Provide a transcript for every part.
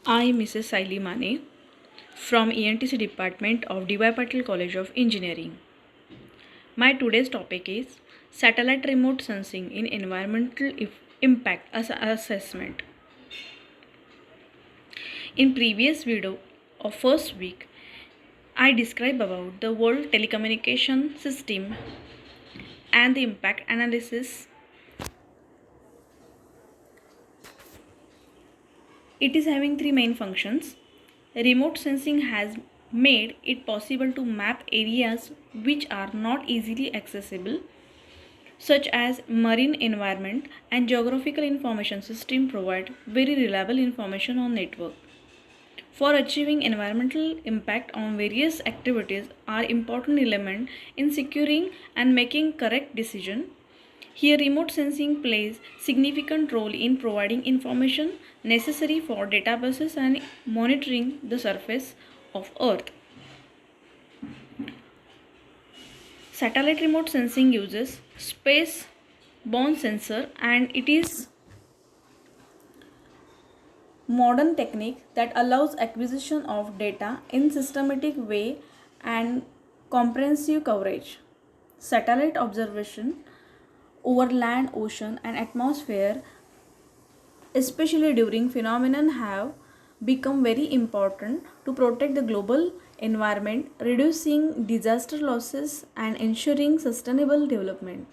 I, Mrs. Saili Mane, from ENTC Department of D.Y. Patil College of Engineering. My today's topic is Satellite Remote Sensing in Environmental Impact Assessment. In previous video of first week, I described about the World Telecommunication System and the impact analysis. It is having three main functions. Remote sensing has made it possible to map areas which are not easily accessible, such as marine environment, and geographical information system provide very reliable information on network. For achieving environmental impact on various activities are important element in securing and making correct decision. Here remote sensing plays significant role in providing information necessary for databases and monitoring the surface of earth. Satellite remote sensing uses space borne sensor, and it is modern technique that allows acquisition of data in systematic way and comprehensive coverage. Satellite observation over land, ocean and atmosphere, especially during phenomenon, have become very important to protect the global environment, reducing disaster losses and ensuring sustainable development.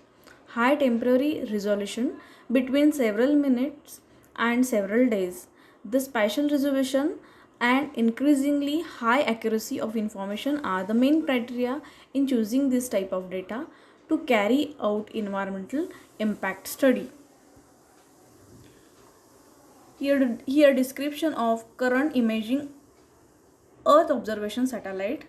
High temporary resolution between several minutes and several days. The spatial resolution and increasingly high accuracy of information are the main criteria in choosing this type of data to carry out environmental impact study. Here description of current imaging Earth observation satellite.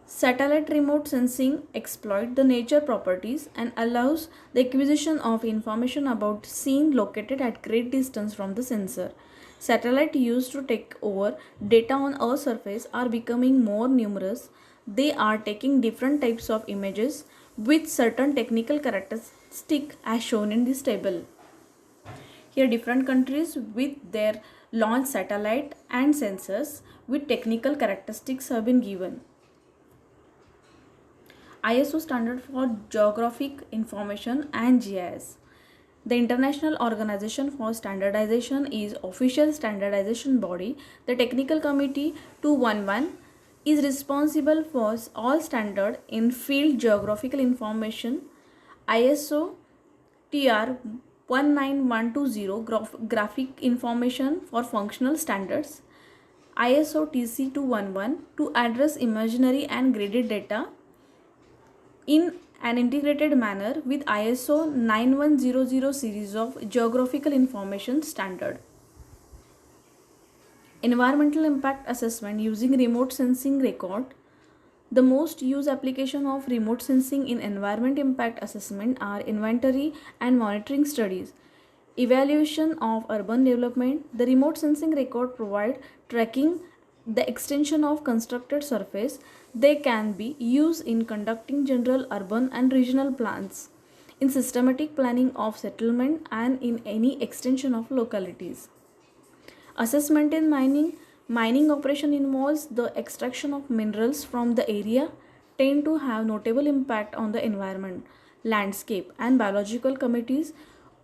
Satellite remote sensing exploit the nature properties and allows the acquisition of information about scene located at great distance from the sensor. Satellites used to take over data on Earth's surface are becoming more numerous. They are taking different types of images with certain technical characteristics as shown in this table. Here different countries with their launch satellite and sensors with technical characteristics have been given. ISO standard for geographic information and GIS. The International Organization for Standardization is official standardization body. The Technical Committee 211 is responsible for all standard in field geographical information. ISO TR 19120 graphic information for functional standards. ISO TC 211 to address imaginary and graded data in an integrated manner with ISO 9100 series of geographical information standard. Environmental impact assessment using remote sensing record. The most used application of remote sensing in environment impact assessment are inventory and monitoring studies. Evaluation of urban development. The remote sensing record provide tracking the extension of constructed surface. They can be used in conducting general urban and regional plans, in systematic planning of settlement and in any extension of localities. Assessment in mining. Mining operation involves the extraction of minerals from the area tend to have notable impact on the environment, landscape and biological communities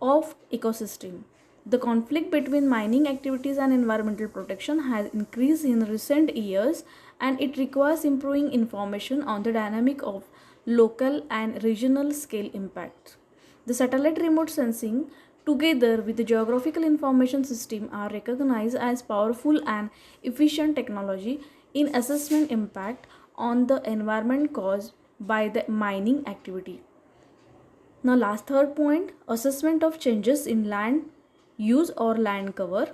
of ecosystem. The conflict between mining activities and environmental protection has increased in recent years, and it requires improving information on the dynamic of local and regional scale impacts. The satellite remote sensing together with the geographical information system are recognized as powerful and efficient technology in assessment impact on the environment caused by the mining activity. Now last third point, assessment of changes in land use or land cover.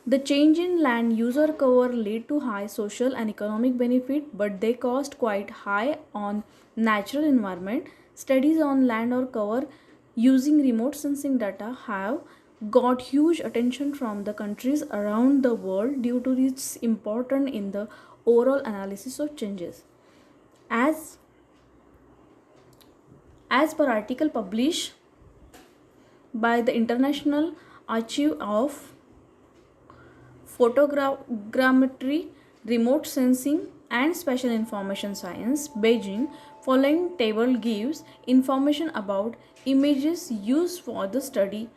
The change in land use or cover lead to high social and economic benefit, but they cost quite high on natural environment. Studies on land or cover using remote sensing data have got huge attention from the countries around the world due to its importance in the overall analysis of changes. As as per article published by the International Archive of photogrammetry, remote sensing, and special information science, Beijing. Following table gives information about images used for the study.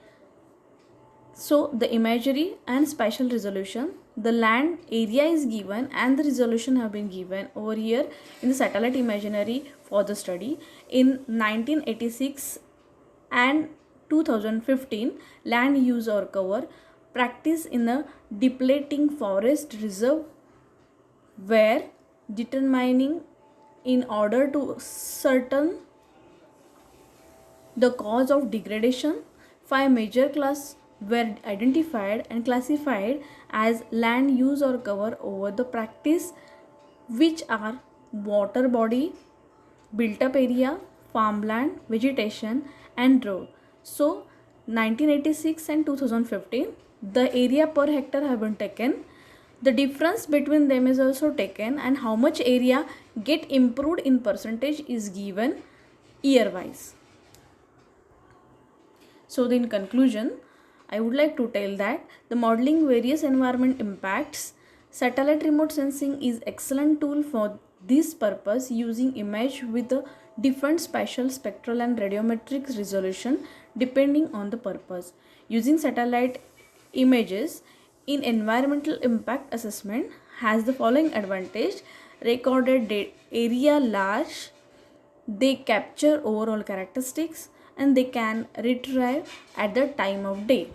So the imagery and spatial resolution, the land area is given and the resolution have been given over here in the satellite imagery for the study. In 1986 and 2015, land use or cover practice in a depleting forest reserve where determining in order to certain the cause of degradation. Five major classes were identified and classified as land use or cover over the practice, which are water body, built up area, farmland, vegetation, and road. So 1986 and 2015, the area per hectare have been taken. The difference between them is also taken, and how much area get improved in percentage is given year wise. So in conclusion, I would like to tell that the modeling various environment impacts, satellite remote sensing is excellent tool for this purpose using image with a different spatial, spectral and radiometric resolution depending on the purpose. Using satellite images in environmental impact assessment has the following advantage: recorded area large, they capture overall characteristics, and they can retrieve at the time of day.